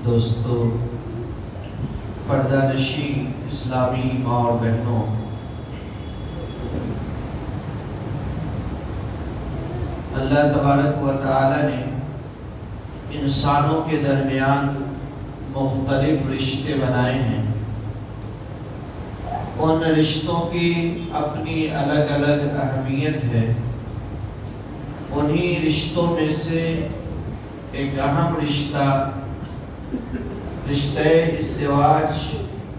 دوستو، پردہ نشی اسلامی ماں اور بہنوں، اللہ تبارک و تعالی نے انسانوں کے درمیان مختلف رشتے بنائے ہیں۔ ان رشتوں کی اپنی الگ الگ اہمیت ہے۔ انہی رشتوں میں سے ایک اہم رشتہ رشتہ ازدواج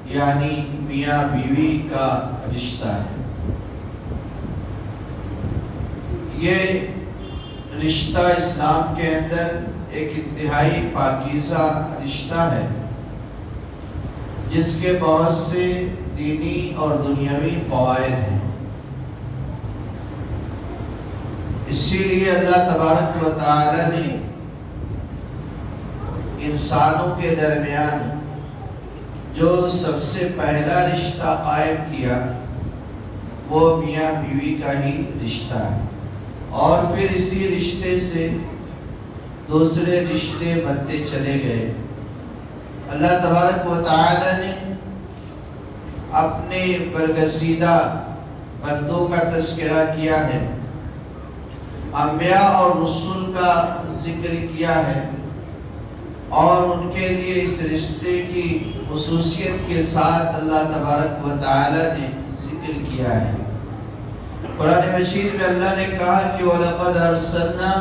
یعنی میاں بیوی کا رشتہ ہے۔ یہ رشتہ اسلام کے اندر ایک انتہائی پاکیزہ رشتہ ہے، جس کے بہت سے دینی اور دنیاوی فوائد ہیں۔ اسی لیے اللہ تبارک و تعالی نے انسانوں کے درمیان جو سب سے پہلا رشتہ قائم کیا وہ میاں بیوی کا ہی رشتہ ہے، اور پھر اسی رشتے سے دوسرے رشتے بنتے چلے گئے۔ اللہ تبارک و تعالی نے اپنے برگزیدہ بندوں کا تذکرہ کیا ہے، انبیاء اور رسول کا ذکر کیا ہے، اور ان کے لیے اس رشتے کی خصوصیت کے ساتھ اللہ تبارک و تعالی نے ذکر کیا ہے۔ قرآن مجید میں اللہ نے کہا کہ وَلَقَدْ أَرْسَلْنَا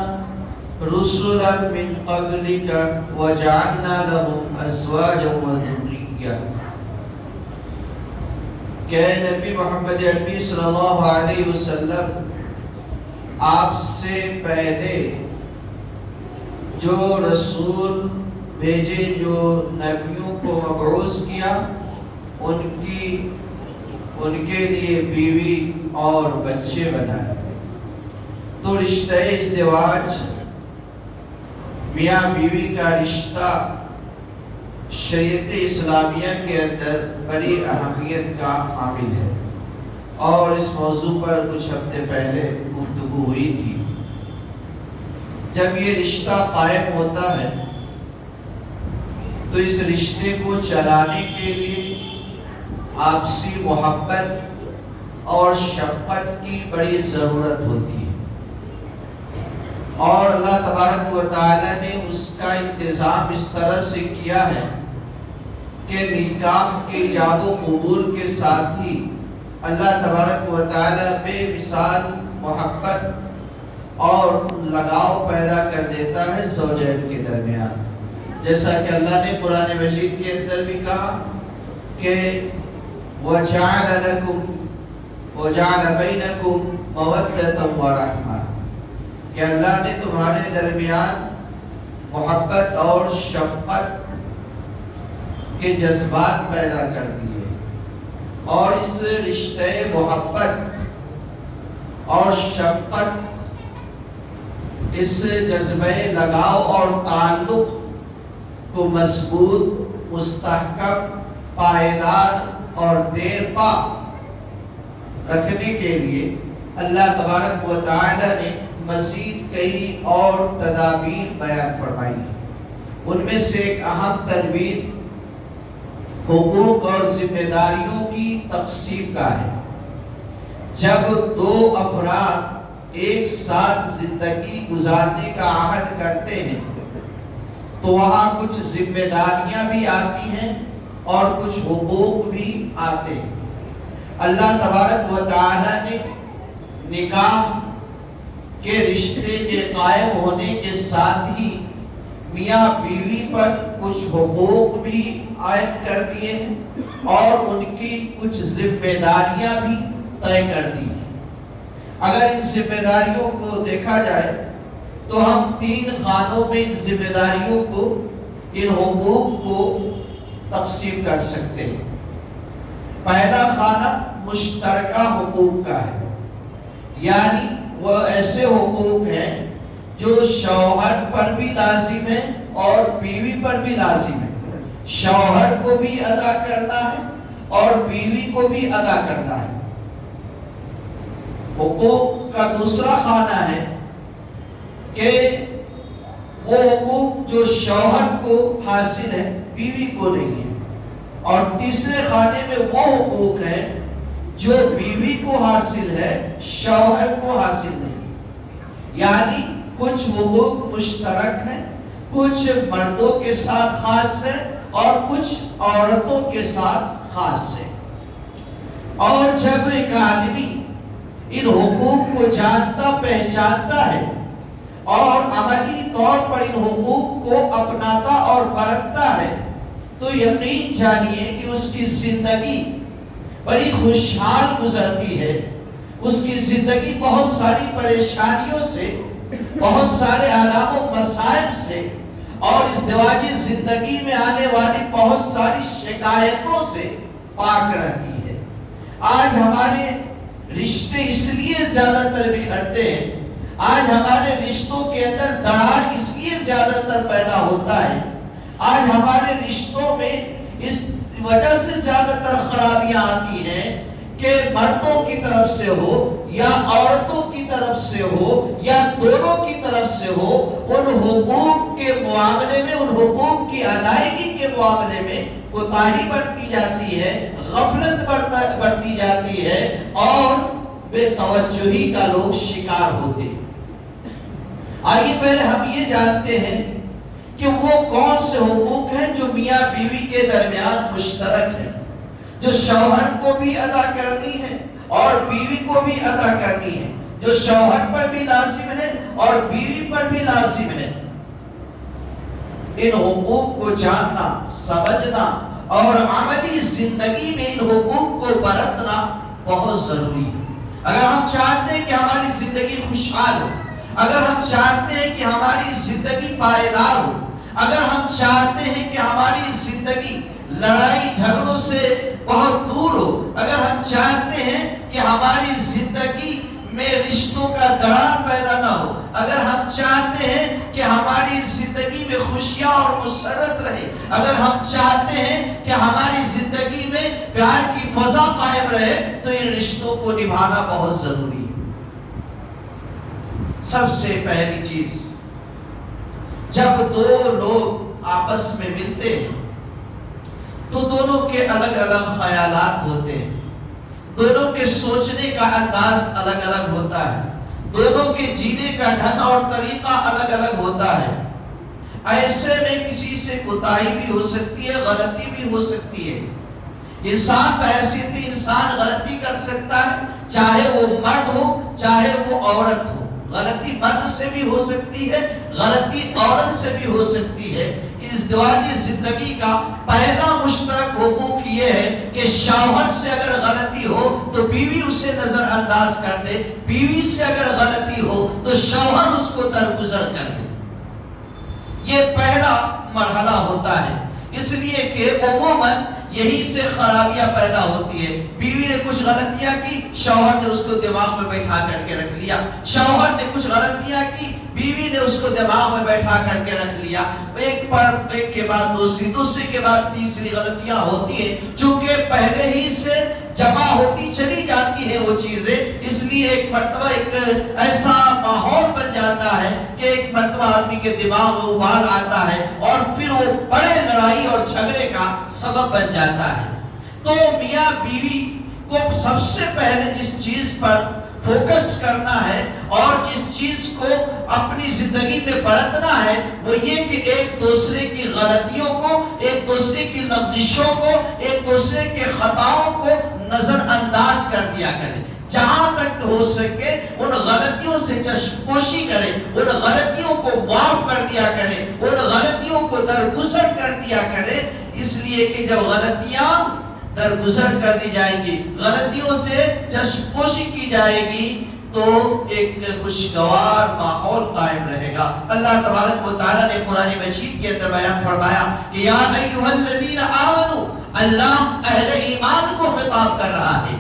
رُسُلًا مِّن قَبْلِكَ وَجَعَلْنَا لَهُمْ أَزْوَاجًا وَذُرِّيَّةً، کہ اے نبی محمد عربی صلی اللہ علیہ وسلم، آپ سے پہلے جو رسول بھیجے، جو نبیوں کو مبعوث کیا، ان کے لیے بیوی اور بچے بنائے۔ تو رشتہ ازدواج میاں بیوی کا رشتہ شریعت اسلامیہ کے اندر بڑی اہمیت کا حامل ہے، اور اس موضوع پر کچھ ہفتے پہلے گفتگو ہوئی تھی۔ جب یہ رشتہ قائم ہوتا ہے تو اس رشتے کو چلانے کے لیے آپسی محبت اور شفقت کی بڑی ضرورت ہوتی ہے، اور اللہ تبارک و تعالی نے اس کا انتظام اس طرح سے کیا ہے کہ نکاح کے ایجاب و قبول کے ساتھ ہی اللہ تبارک و تعالی بے مثال محبت اور لگاؤ پیدا کر دیتا ہے زوجین کے درمیان، جیسا کہ اللہ نے قرآن مجید کے اندر بھی کہا کہ وَجَعَلَ بَيْنَكُمْ مَوَدَّةً وَرَحْمَةً، کہ اللہ نے تمہارے درمیان محبت اور شفقت کے جذبات پیدا کر دیے، اور اس رشتہ محبت اور شفقت، اس جذبہ لگاؤ اور تعلق کو مضبوط، مستحکم، پائیدار اور دیر پا رکھنے کے لیے اللہ تبارک و تعالی نے مزید کئی اور تدابیر بیان فرمائی۔ ان میں سے ایک اہم تدبیر حقوق اور ذمہ داریوں کی تقسیم کا ہے۔ جب دو افراد ایک ساتھ زندگی گزارنے کا عہد کرتے ہیں تو وہاں کچھ ذمہ داریاں بھی آتی ہیں اور کچھ حقوق بھی آتے ہیں۔ اللہ تبارک و تعالی نے نکاح کے رشتے کے قائم ہونے کے ساتھ ہی میاں بیوی پر کچھ حقوق بھی عائد کر دیے ہیں، اور ان کی کچھ ذمہ داریاں بھی طے کر دی ہیں۔ اگر ان ذمہ داریوں کو دیکھا جائے تو ہم تین خانوں میں ان ذمہ داریوں کو، ان حقوق کو تقسیم کر سکتے ہیں۔ پہلا خانہ مشترکہ حقوق کا ہے، یعنی وہ ایسے حقوق ہیں جو شوہر پر بھی لازم ہے اور بیوی پر بھی لازم ہے۔ شوہر کو بھی ادا کرنا ہے اور بیوی کو بھی ادا کرنا ہے۔ حقوق کا دوسرا خانہ ہے کہ وہ حقوق جو شوہر کو حاصل ہے بیوی کو نہیں ہے، اور تیسرے خانے میں وہ حقوق ہیں جو بیوی کو حاصل ہے شوہر کو حاصل نہیں۔ یعنی کچھ حقوق مشترک ہیں، کچھ مردوں کے ساتھ خاص ہے اور کچھ عورتوں کے ساتھ خاص ہے۔ اور جب ایک آدمی ان حقوق کو جانتا پہچانتا ہے اور عملی طور پر ان حقوق کو اپناتا اور برتتا ہے تو یقین جانیے کہ اس کی زندگی بڑی خوشحال گزرتی ہے۔ اس کی زندگی بہت ساری پریشانیوں سے، بہت سارے آلام و مصائب سے اور ازدواجی زندگی میں آنے والی بہت ساری شکایتوں سے پاک رہتی ہے۔ آج ہمارے رشتے اس لیے زیادہ تر بکھرتے ہیں، آج ہمارے رشتوں کے اندر دراڑ اس لیے زیادہ تر پیدا ہوتا ہے، آج ہمارے رشتوں میں اس وجہ سے زیادہ تر خرابیاں آتی ہیں کہ مردوں کی طرف سے ہو یا عورتوں کی طرف سے ہو یا دونوں کی طرف سے ہو، ان حقوق کے معاملے میں، ان حقوق کی ادائیگی کے معاملے میں کوتاہی برتی جاتی ہے، غفلت برتی جاتی ہے اور بے توجہی کا لوگ شکار ہوتے ہیں۔ آئیے پہلے ہم یہ جانتے ہیں کہ وہ کون سے حقوق ہیں جو میاں بیوی کے درمیان مشترک ہیں، جو شوہر کو بھی ادا کرنی ہے اور بیوی کو بھی ادا کرنی ہے، جو شوہر پر بھی لازم ہے اور بیوی پر بھی لازم ہے۔ ان حقوق کو جاننا، سمجھنا اور عملی زندگی میں ان حقوق کو برتنا بہت ضروری ہے۔ اگر ہم چاہتے ہیں کہ ہماری زندگی خوشحال ہو، اگر ہم چاہتے ہیں کہ ہماری زندگی پائیدار ہو، اگر ہم چاہتے ہیں کہ ہماری زندگی لڑائی جھگڑوں سے بہت دور ہو، اگر ہم چاہتے ہیں کہ ہماری زندگی میں رشتوں کا دراڑ پیدا نہ ہو، اگر ہم چاہتے ہیں کہ ہماری زندگی میں خوشیاں اور مسرت رہے، اگر ہم چاہتے ہیں کہ ہماری زندگی میں پیار کی فضا قائم رہے، تو ان رشتوں کو نبھانا بہت ضروری ہے۔ سب سے پہلی چیز، جب دو لوگ آپس میں ملتے ہیں تو دونوں کے الگ الگ خیالات ہوتے ہیں، دونوں کے سوچنے کا انداز الگ الگ ہوتا ہے، دونوں کے جینے کا ڈھنگ اور طریقہ الگ الگ ہوتا ہے۔ ایسے میں کسی سے کوتاہی بھی ہو سکتی ہے، غلطی بھی ہو سکتی ہے۔ انسان بحیثیت انسان غلطی کر سکتا ہے، چاہے وہ مرد ہو چاہے وہ عورت ہو۔ غلطی مرد سے بھی ہو سکتی ہے، غلطی عورت سے بھی ہو سکتی ہے۔ ازدواجی زندگی کا پہلا مشترک حقوق یہ ہے کہ شوہر سے اگر غلطی ہو تو بیوی اسے نظر انداز کر دے، بیوی سے اگر غلطی ہو تو شوہر اس کو درگزر کر دے۔ یہ پہلا مرحلہ ہوتا ہے، اس لیے کہ عموماً یہی سے خرابیاں پیدا ہوتی ہے۔ بیوی نے کچھ غلطیاں کی، شوہر نے اس کو دماغ میں بیٹھا کر کے رکھ لیا، شوہر نے کچھ غلطیاں کی، بیوی نے اس کو دماغ میں بیٹھا کر کے رکھ لیا۔ ایک پر ایک کے بعد دوسری، دوسری کے بعد تیسری غلطیاں ہوتی ہیں، چونکہ پہلے ہی سے جمع ہوتی چلی جاتی ہیں وہ چیزیں، اس لیے ایک مرتبہ ایک ایسا ماحول بن جاتا ہے کہ ایک مرتبہ آدمی کے دماغ میں ابال آتا ہے اور پھر وہ بڑے لڑائی اور جھگڑے کا سبب بن جاتا ہے۔ تو میاں بیوی کو سب سے پہلے جس چیز پر فوکس کرنا ہے اور جس چیز کو اپنی زندگی میں برتنا ہے وہ یہ کہ ایک دوسرے کی غلطیوں کو، ایک دوسرے کی لغزشوں کو، ایک دوسرے کے خطاؤں کو نظر انداز کر دیا کرے، جہاں تک ہو سکے ان غلطیوں سے چشم پوشی کرے، ان غلطیوں کو معاف کر دیا کرے، ان غلطیوں کو درگزر کر دیا کرے، اس لیے کہ جب غلطیاں درگزر کر دی جائیں گی، غلطیوں سے چشم پوشی کی جائے گی تو ایک خوشگوار ماحول قائم رہے گا۔ اللہ تبارک و تعالیٰ نے قرآن مجید کے اندر بیان فرمایا کہ یا ایھا الذین آمنوا، اللہ اہل ایمان کو خطاب کر رہا ہے،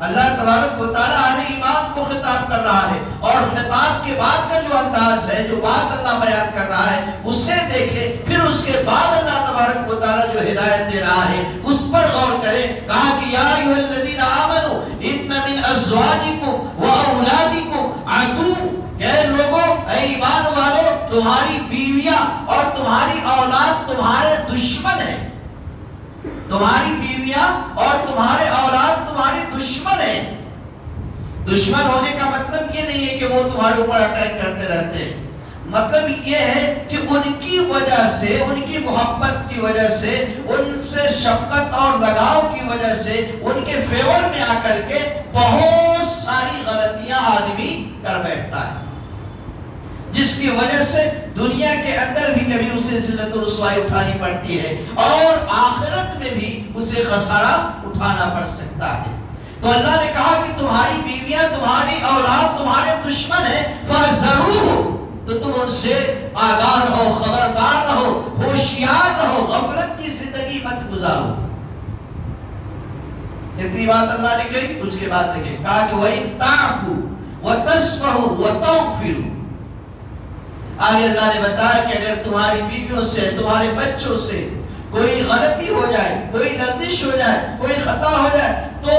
اللہ تبارک و تعالیٰ اہل ایمان کو خطاب کر رہا ہے، اور خطاب کے بعد کا جو انداز ہے، جو بات اللہ بیان کر رہا ہے اسے دیکھیں، پھر اس کے بعد اللہ تبارک و تعالیٰ جو ہدایت دے رہا ہے اس پر غور کریں۔ کہا کہ یا ایھا الذین آمنوا ان من ازواجکم و اولادکم عدو، اے لوگوں، اے ایمان والو، تمہارے تمہاری بیویاں اور تمہاری اولاد تمہارے دشمن ہیں. تمہاری بیویاں اور تمہارے اولاد تمہارے دشمن ہیں. دشمن ہونے کا مطلب یہ نہیں ہے کہ وہ تمہارے اوپر اٹیک کرتے رہتے ہیں. مطلب یہ ہے کہ ان کی وجہ سے، ان کی محبت کی وجہ سے، ان سے شفقت اور لگاؤ کی وجہ سے، ان کے فیور میں آ کر کے بہت ساری غلطیاں آدمی کر بیٹھتا ہے، جس کی وجہ سے دنیا کے اندر بھی کبھی اسے ذلت و رسوائی اٹھانی پڑتی ہے اور آخرت میں بھی اسے خسارہ اٹھانا پڑ سکتا ہے. تو اللہ نے کہا کہ تمہاری بیویاں، تمہاری اولاد تمہارے دشمن ہیں، فَاحْذَرُوهُمْ، تو تم ان سے آگاہ رہو، خبردار رہو، ہوشیار رہو، غفلت کی زندگی مت گزارو. اتنی بات اللہ نے کہی. اس کے بعد دیکھیں کہا کہ وَإِن تَعْفُوا وَتَصْفَحُوا وَتَغْفِرُوا. آگے اللہ نے بتایا کہ اگر تمہاری بیویوں سے، تمہارے بچوں سے کوئی غلطی ہو جائے، کوئی لغزش ہو جائے، کوئی خطا ہو جائے، تو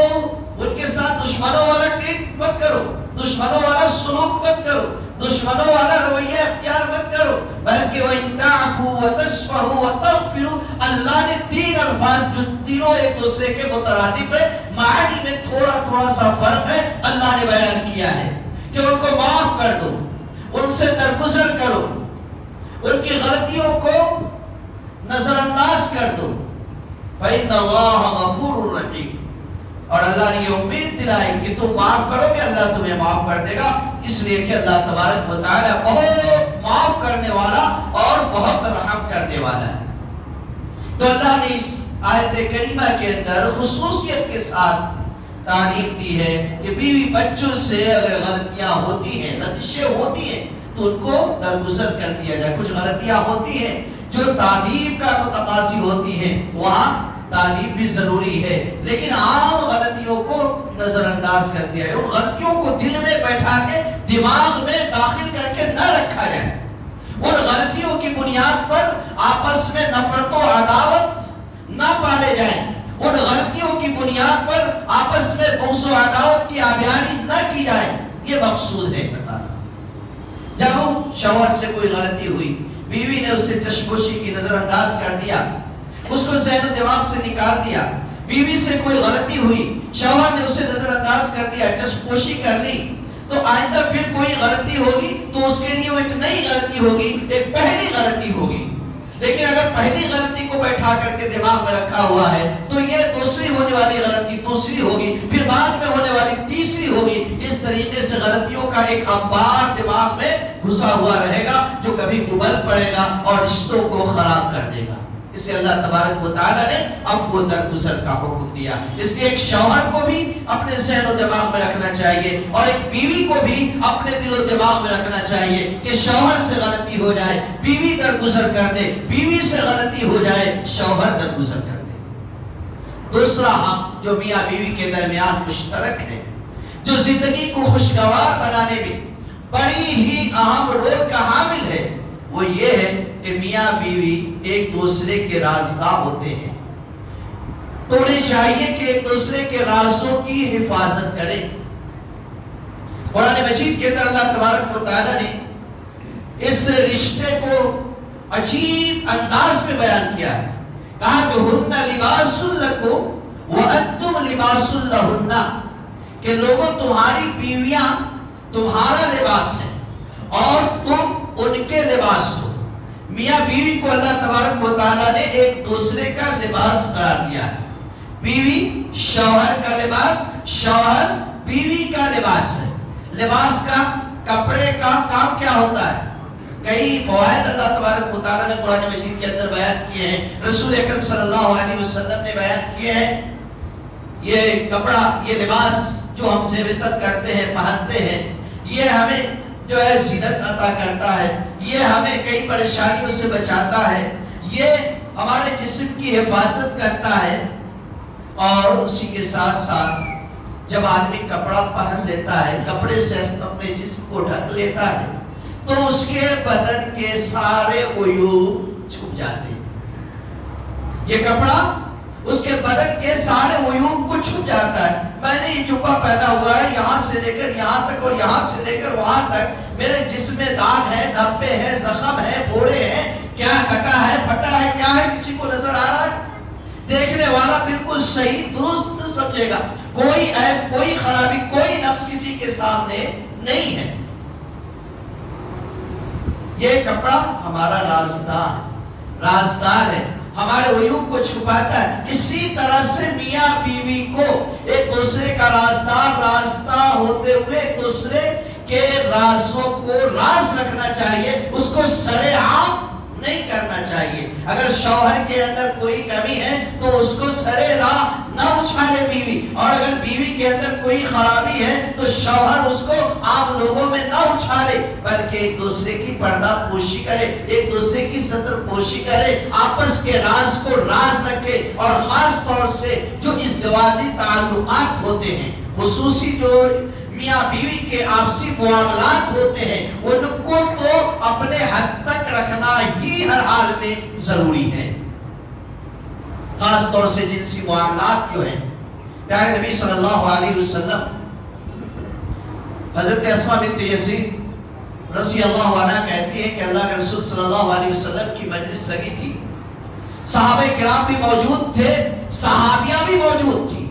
ان کے ساتھ دشمنوں والا ٹریٹ مت کرو، دشمنوں والا سلوک مت کرو، دشمنوں والا رویہ اختیار مت کرو، بلکہ وَإِن تَعْفُوا وَتَصْفَحُوا وَتَغْفِرُوا. اللہ نے تین الفاظ جو تینوں ایک دوسرے کے مترادف ہے، معنی میں تھوڑا تھوڑا سا فرق ہے، اللہ نے بیان کیا ہے کہ ان کو معاف کر دو، ان سے درگزر کرو، ان کی غلطیوں کو نظر انداز کر دو. فَإِنَّ اللَّهَ غَفُورٌ رَحِيمٌ. اور اللہ نے یہ امید دلائی کہ تم معاف کرو گے، اللہ تمہیں معاف کر دے گا، اس لیے کہ اللہ تبارک و تعالی بہت معاف کرنے والا اور بہت رحم کرنے والا ہے. تو اللہ نے اس آیت کریمہ کے اندر خصوصیت کے ساتھ تعلیم دی ہے کہ بیوی بچوں سے اگر غلطیاں ہوتی ہیں، لغزشیں ہوتی ہیں، تو ان کو درگزر کر دیا جائے. کچھ غلطیاں ہوتی ہیں جو تعلیم کا متقاضی ہوتی ہیں، وہاں تعلیم بھی ضروری ہے، لیکن عام غلطیوں کو نظر انداز کر دیا ہے. ان غلطیوں کو دل میں بیٹھا کے دماغ میں داخل کر کے نہ رکھا جائے. ان غلطیوں کی بنیاد پر آپس میں نفرت و عداوت نہ پالے جائیں. ان غلطیوں کی بنیاد پر آپس میں بغض و عداوت کی آبیاری نہ کی جائے. یہ مقصود ہے. جب شوہر سے کوئی غلطی ہوئی، بیوی نے اسے چشموشی کی نظر انداز کر دیا، اس کو ذہن و دماغ سے نکال دیا. بیوی سے کوئی غلطی ہوئی، شوہر نے اسے نظر انداز کر دیا، چشموشی کر لی، تو آئندہ پھر کوئی غلطی ہوگی تو اس کے لیے وہ ایک نئی غلطی ہوگی، ایک پہلی غلطی ہوگی. لیکن اگر پہلی غلطی کو بیٹھا کر کے دماغ میں رکھا ہوا ہے تو یہ دوسری ہونے والی غلطی دوسری ہوگی، پھر بعد میں ہونے والی تیسری ہوگی. اس طریقے سے غلطیوں کا ایک انبار دماغ میں گھسا ہوا رہے گا جو کبھی ابل پڑے گا اور رشتوں کو خراب کر دے گا. اسے اللہ تبارک و تعالیٰ نے عفو و درگزر کا حکم دیا. اس لیے ایک شوہر کو بھی اپنے ذہن و دماغ میں رکھنا چاہیے اور ایک بیوی کو بھی اپنے دل و دماغ میں رکھنا چاہیے کہ شوہر سے غلطی ہو جائے بیوی درگزر کر دے، بیوی سے غلطی ہو جائے شوہر درگزر کر دے. دوسرا حق جو میاں بیوی کے درمیان مشترک ہے، جو زندگی کو خوشگوار بنانے میں بڑی ہی اہم رول کا حامل ہے، وہ یہ ہے کہ میاں بیوی ایک دوسرے کے رازدار ہوتے ہیں. تو انہیں چاہیے کہ ایک دوسرے کے رازوں کی حفاظت کریں. قرآن مجید کے اندر اللہ تبارک و تعالیٰ نے اس رشتے کو عجیب انداز میں بیان کیا ہے. کہا کہ ہن لباس لکم وانتم لباس لہن، کہ لوگوں تمہاری بیویاں تمہارا لباس ہے اور تم ان کے لباس ہو. میاں بیوی کو اللہ تبارک و تعالیٰ نے ایک دوسرے کا لباس قرار دیا ہے. بیوی شوہر کا لباس، شوہر بیوی کا لباس ہے. لباس کا، کپڑے کا کام کیا ہوتا ہے؟ کئی فوائد اللہ تبارک و تعالیٰ نے قرآن مجید کے اندر بیان کیے ہیں، رسول اکرم صلی اللہ علیہ وسلم نے بیان کیے ہیں. یہ کپڑا، یہ لباس جو ہم زیبت کرتے ہیں، پہنتے ہیں، یہ ہمیں جو ہے زینت عطا کرتا ہے، یہ ہمیں کئی پریشانیوں سے بچاتا ہے، یہ ہمارے جسم کی حفاظت کرتا ہے. اور اسی کے ساتھ ساتھ جب آدمی کپڑا پہن لیتا ہے، کپڑے سے اپنے جسم کو ڈھک لیتا ہے، تو اس کے بدن کے سارے عیوب چھپ جاتے ہیں. یہ کپڑا اس کے بدن کے سارے عیوب کو چھپ جاتا ہے. میں نے یہ جبہ پہنا ہوا ہے، یہاں سے لے کر یہاں تک اور یہاں سے لے کر وہاں تک میرے جسم میں داغ ہے، دھبے ہیں، زخم ہے، پھوڑے ہیں، کیا کٹا ہے، پھٹا ہے، کیا ہے، کسی کو نظر آ رہا ہے؟ دیکھنے والا بالکل صحیح درست سمجھے گا، کوئی عیب، کوئی خرابی، کوئی نقص کسی کے سامنے نہیں ہے۔ یہ کپڑا ہمارا رازدار ہے، ہمارے عیوب کو چھپاتا ہے۔ اسی طرح سے میاں بیوی کو ایک دوسرے کا راستہ ہوتے ہوئے ایک دوسرے کے رازوں کو راز رکھنا چاہیے، اس کو سرے عام نہیں کرنا چاہیے۔ اگر شوہر کے اندر کوئی کمی ہے تو اس کو سرے راہ نہ اچھالے بیوی، اور اگر بیوی کے اندر کوئی خرابی ہے تو شوہر اس کو عام لوگوں میں نہ اچھالے، بلکہ ایک دوسرے کی پردہ پوشی کرے، ایک دوسرے کی ستر پوشی کرے، آپس کے راز کو راز رکھے۔ اور خاص طور سے جو ازدواجی تعلقات ہوتے ہیں، خصوصی جو میاں بیوی کے آپسی معاملات ہوتے ہیں، ان کو تو اپنے حد تک رکھنا ہی ہر حال میں ضروری ہے۔ خاص طور سے جنسی معاملات جو ہیں، پیارے نبی صلی اللہ علیہ وسلم، حضرت اسماء بنت یزید رضی اللہ عنہ کہتی ہیں کہ اللہ کے رسول صلی اللہ علیہ وسلم کی مجلس لگی تھی، صحابہ کرام بھی موجود تھے، صحابیاں بھی موجود تھی۔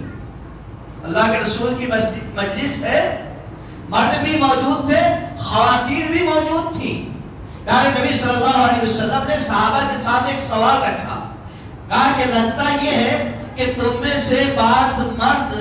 اللہ کے رسول کی مجلس ہے، مرد بھی موجود تھے، خواتین بھی موجود تھی۔ پیارے نبی صلی اللہ علیہ وسلم نے صحابہ کے سامنے ایک سوال رکھا، کہا کہ لگتا یہ ہے کہ تم میں سے بعض مرد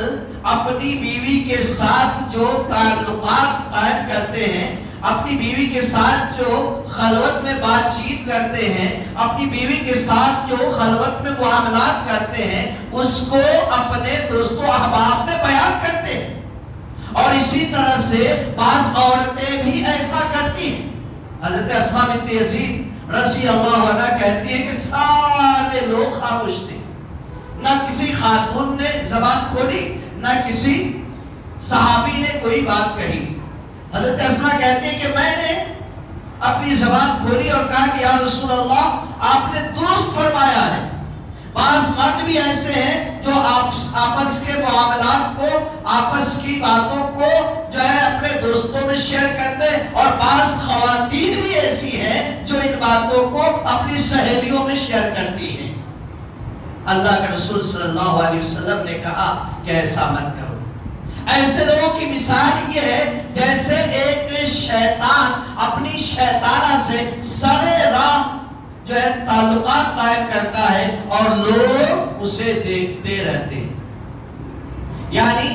اپنی بیوی کے ساتھ جو تعلقات قائم کرتے ہیں، اپنی بیوی کے ساتھ جو خلوت میں بات چیت کرتے ہیں، اپنی بیوی کے ساتھ جو خلوت میں معاملات کرتے ہیں، اس کو اپنے دوست و احباب میں بیان کرتے ہیں، اور اسی طرح سے بعض عورتیں بھی ایسا کرتی ہیں۔ حضرت اسماء بنت یزید رضی اللہ عنہ کہتی ہے کہ سارے لوگ خاموش تھے، نہ کسی خاتون نے زبان کھولی، نہ کسی صحابی نے کوئی بات کہی۔ حضرت اسماء کہتی ہے کہ میں نے اپنی زبان کھولی اور کہا کہ یا رسول اللہ، آپ نے درست فرمایا ہے، بعض مرد بھی ایسے ہیں جو آپس کے معاملات کو، آپس کی باتوں کو جو ہے اپنے دوستوں میں شیئر کرتے ہیں، اور بعض خواتین بھی ایسی ہیں جو ان باتوں کو اپنی سہیلیوں میں شیئر کرتی ہیں۔ اللہ کے رسول صلی اللہ علیہ وسلم نے کہا کہ ایسا مت کرو۔ ایسے لوگوں کی مثال یہ ہے جیسے ایک شیطان اپنی شیطانہ سے سرے راہ جو ہے تعلقات قائم کرتا ہے اور لوگ اسے دیکھتے رہتے ہیں۔ یعنی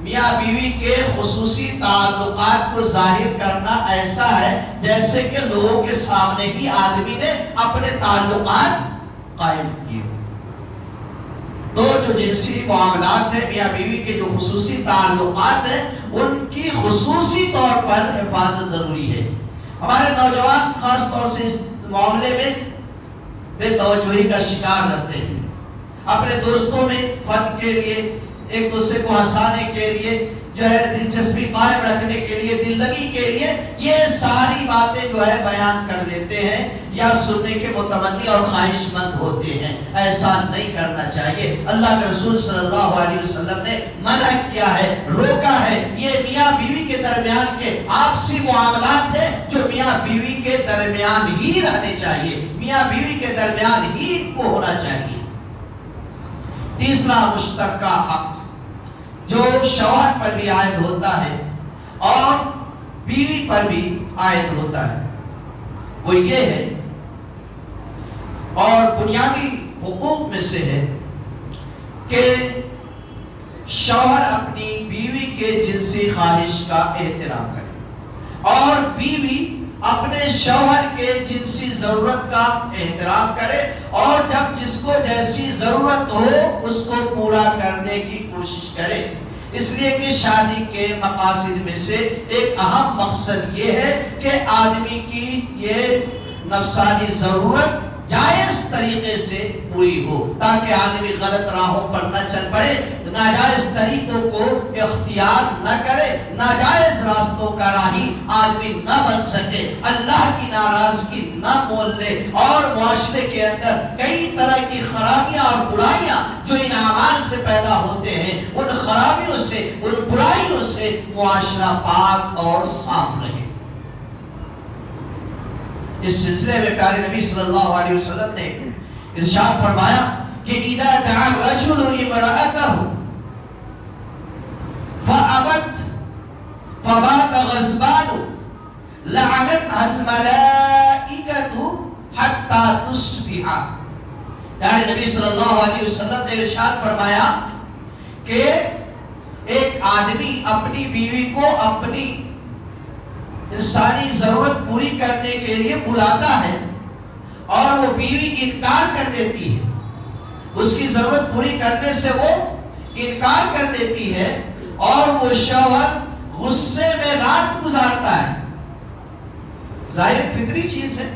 میاں بیوی کے خصوصی تعلقات کو ظاہر کرنا ایسا ہے جیسے کہ لوگوں کے سامنے ہی آدمی نے اپنے تعلقات قائم کیے۔ تو جو جنسی معاملات ہیں، میاں بیوی کے جو خصوصی تعلقات ہیں، ان کی خصوصی طور پر حفاظت ضروری ہے۔ ہمارے نوجوان خاص طور سے اس معاملے میں بے توجہی کا شکار رہتے ہیں، اپنے دوستوں میں فن کے لیے، ایک دوسرے کو ہنسانے کے لیے، جو ہے دلچسپی قائم رکھنے کے لیے، دل لگی کے لیے یہ ساری باتیں جو ہے بیان کر لیتے ہیں یا سننے کے متمنی اور خواہش مند ہوتے ہیں۔ ایسا نہیں کرنا چاہیے۔ اللہ کے رسول صلی اللہ علیہ وسلم نے منع کیا ہے، روکا ہے۔ یہ میاں بیوی کے درمیان کے آپسی معاملات ہیں جو میاں بیوی کے درمیان ہی رہنے چاہیے، میاں بیوی کے درمیان ہی کو ہونا چاہیے۔ تیسرا مشترکہ حق جو شوہر پر بھی عائد ہوتا ہے اور بیوی پر بھی عائد ہوتا ہے، وہ یہ ہے، اور بنیادی حقوق میں سے ہے، کہ شوہر اپنی بیوی کے جنسی خواہش کا احترام کرے اور بیوی اپنے شوہر کے جنسی ضرورت کا احترام کرے، اور جب جس کو جیسی ضرورت ہو اس کو پورا کرنے کی کوشش کرے۔ اس لیے کہ شادی کے مقاصد میں سے ایک اہم مقصد یہ ہے کہ آدمی کی یہ نفسانی ضرورت جائز طریقے سے پوری ہو، تاکہ آدمی غلط راہوں پر نہ چل پڑے، ناجائز طریقوں کو اختیار نہ کرے، ناجائز راستوں کا راہی آدمی نہ بن سکے، اللہ کی ناراضگی نہ مول لے، اور معاشرے کے اندر کئی طرح کی خرابیاں اور برائیاں جو ان اعمال سے پیدا ہوتے ہیں، ان خرابیوں سے، ان برائیوں سے معاشرہ پاک اور صاف رہے۔ اس سلسلے میں پیارے نبی صلی اللہ علیہ وسلم نے ارشاد فرمایا کہ اذا دعا الرجل امرأته فأبت فبات غضبان لعنتها الملائکة حتى تصبح۔ پیارے نبی صلی اللہ علیہ وسلم نے ارشاد فرمایا کہ ایک آدمی اپنی بیوی کو اپنی انسانی ضرورت پوری کرنے کے لیے بلاتا ہے اور وہ بیوی انکار کر دیتی ہے، اس کی ضرورت پوری کرنے سے وہ انکار کر دیتی ہے، اور وہ شوہر غصے میں رات گزارتا ہے۔ ظاہر فطری چیز ہے،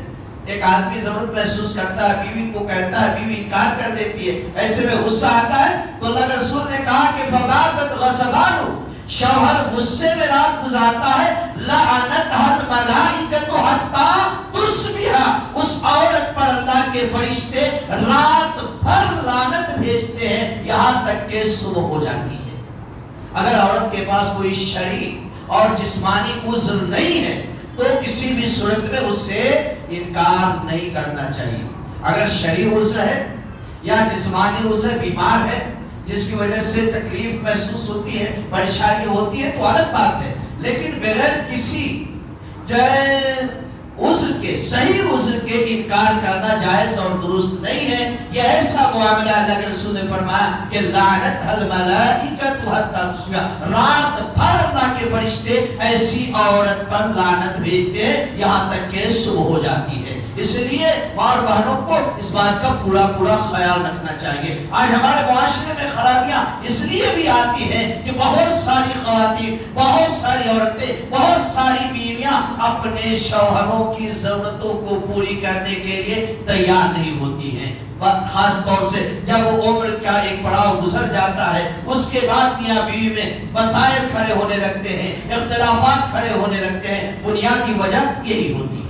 ایک آدمی ضرورت محسوس کرتا ہے، بیوی کو کہتا ہے، بیوی انکار کر دیتی ہے، ایسے میں غصہ آتا ہے، تو اللہ کے رسول نے کہا کہ فباتت غضبان، شوہر غصے میں رات گزارتا ہے، لعنتها الملائکۃ حتی تصبح، اس عورت پر اللہ کے فرشتے رات بھر لعنت بھیجتے ہیں یہاں تک کہ صبح ہو جاتی ہے۔ اگر عورت کے پاس کوئی شرعی اور جسمانی عذر نہیں ہے تو کسی بھی صورت میں اس سے انکار نہیں کرنا چاہیے۔ اگر شرعی عذر ہے یا جسمانی عذر، بیمار ہے جس کی وجہ سے تکلیف محسوس ہوتی ہے، پریشانی ہوتی ہے، تو الگ بات ہے، لیکن بغیر کسی عذر کے، صحیح عذر کے انکار کرنا جائز اور درست نہیں ہے۔ یہ ایسا معاملہ اللہ کے رسول نے فرمایا کہ لعنت الملائکۃ حتی تصبح، رات بھر اللہ کے فرشتے ایسی عورت پر لعنت بھیجتے ہیں یہاں تک کہ صبح ہو جاتی ہے۔ اس لیے ماں اور بہنوں کو اس بات کا پورا خیال رکھنا چاہیے۔ آج ہمارے معاشرے میں خرابیاں اس لیے بھی آتی ہیں کہ بہت ساری خواتین، بہت ساری عورتیں، بہت ساری بیویاں اپنے شوہروں کی ضرورتوں کو پوری کرنے کے لیے تیار نہیں ہوتی ہیں، خاص طور سے جب وہ عمر کا ایک پڑاؤ گزر جاتا ہے، اس کے بعد میاں بیوی میں مسائل کھڑے ہونے لگتے ہیں، اختلافات کھڑے ہونے لگتے ہیں، بنیادی وجہ یہی ہوتی ہے۔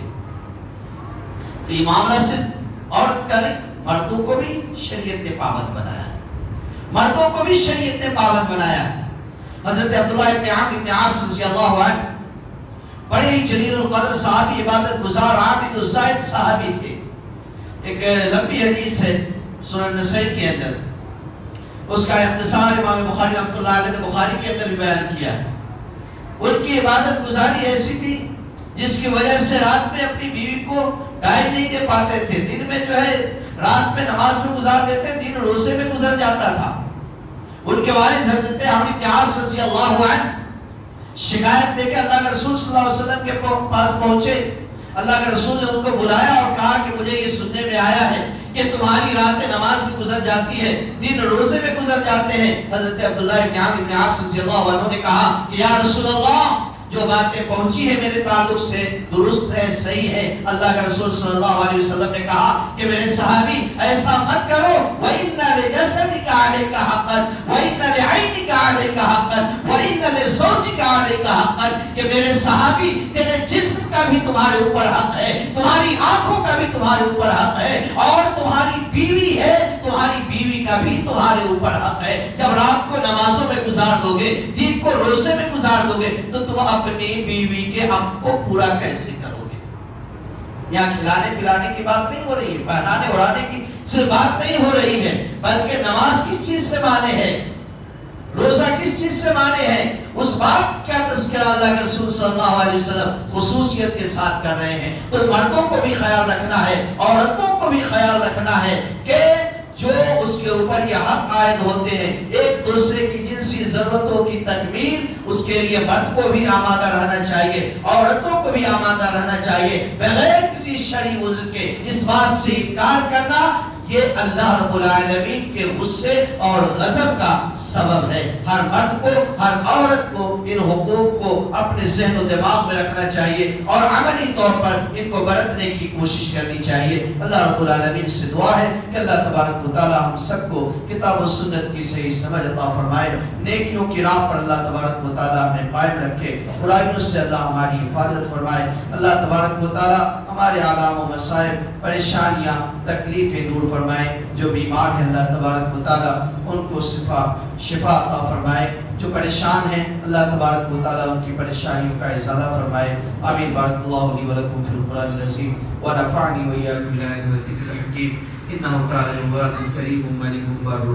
تو یہ معاملہ صرف عورت کا نہیں، مردوں کو بھی شریعت نے پابند بنایا ہے، مردوں کو بھی شریعت نے پابند بنایا ہے۔ حضرت عبداللہ ابن عامر ابن عاص رضی اللہ عنہ بڑے ہی جلیل القدر صحابی، عبادت گزار، عابد الزاہد صحابی تھے۔ ایک لمبی حدیث ہے سنن نسائی کے اندر، اس کا اختصار امام بخاری رحمۃ اللہ علیہ نے بخاری کے اندر بھی بیان کیا ہے۔ ان کی عبادت گزاری ایسی تھی جس کی وجہ سے رات میں اپنی بیوی کو ٹائم نہیں دے پاتے تھے، دن میں جو ہے رات میں نماز میں گزار دیتے، دن روزے میں گزر جاتا تھا۔ ان کے والد حضرت عمرو بن عاص رضی اللہ عنہ شکایت لے کے اللہ کے رسول صلی اللہ علیہ وسلم کے پاس پہنچے۔ اللہ کے رسول نے ان کو بلایا اور کہا کہ مجھے یہ سننے میں آیا ہے کہ تمہاری راتیں نماز میں گزر جاتی ہے، دن روزے میں گزر جاتے ہیں۔ حضرت عبداللہ ابن عامر ابن عاص رضی اللہ عنہ نے کہا کہ یا رسول اللہ، جو باتیں پہنچی ہے میرے تعلق سے درست ہے، صحیح ہے۔ اللہ کے رسول صلی اللہ علیہ وسلم نے کہا کہ میرے صحابی ایسا مت کرو، وَإِنَّ لِجَسَدِكَ عَلَيْكَ حَقًّا وَإِنَّ لِعَيْنِكَ عَلَيْكَ حَقًّا وَإِنَّ لِزَوْجِكَ عَلَيْكَ حَقًّا، کہ میرے صحابی تیرے جسم کا بھی تمہارے اوپر حق ہے، تمہاری آنکھوں کا بھی تمہارے اوپر حق ہے، اور تمہاری بیوی ہے، تمہاری بیوی کا بھی تمہارے اوپر حق ہے۔ جب رات کو نمازوں میں گزار دو گے، دن کو روزے میں گزار دو گے، تو تم اپنی بیوی کے حق کو پورا کیسے کرو گے؟ یہاں کھلانے پلانے کی بات نہیں ہو رہی ہے، پہنانے اڑانے کی صرف بات نہیں ہو رہی ہے، بلکہ نماز کس چیز سے مانے ہے، روزہ کس چیز سے مانے ہیں، اس بات کا تذکرہ اللہ کے رسول صلی اللہ علیہ وسلم خصوصیت کے ساتھ کر رہے ہیں۔ تو مردوں کو بھی خیال رکھنا ہے، عورتوں کو بھی خیال رکھنا ہے کہ جو اس کے اوپر یہ حق عائد ہوتے ہیں، ایک دوسرے کی جنسی ضرورتوں کی تکمیل، اس کے لیے مرد کو بھی آمادہ رہنا چاہیے، عورتوں کو بھی آمادہ رہنا چاہیے، بغیر کسی شرعی عذر کے اس بات سے انکار کرنا یہ اللہ رب العالمین کے غصے اور غضب کا سبب ہے۔ ہر مرد کو، ہر عورت کو ان حقوق کو اپنے ذہن و دماغ میں رکھنا چاہیے اور عملی طور پر ان کو برتنے کی کوشش کرنی چاہیے۔ اللہ رب العالمین سے دعا ہے کہ اللہ تبارک و تعالی ہم سب کو کتاب و سنت کی صحیح سمجھ عطا فرمائے، نیکیوں کی راہ پر اللہ تبارک و تعالی ہمیں قائم رکھے، برائیوں سے اللہ ہماری حفاظت فرمائے۔ اللہ تبارک و تعالی ہمارے آلام و مصائب، پریشانیاں، تکلیفیں دور فرمائے۔ جو بیمار ہیں اللہ تبارک و تعالی ان کو شفا عطا فرمائے۔ جو پریشان ہیں اللہ تبارک و تعالی ان کی پریشانیوں کا ازالہ فرمائے۔ آمین۔ بارک اللہ لی و لکم فی القرآن العظیم ونفعنی وإیاکم بالآیات والذکر الحکیم، انہ تعالی جواد کریم ملک بر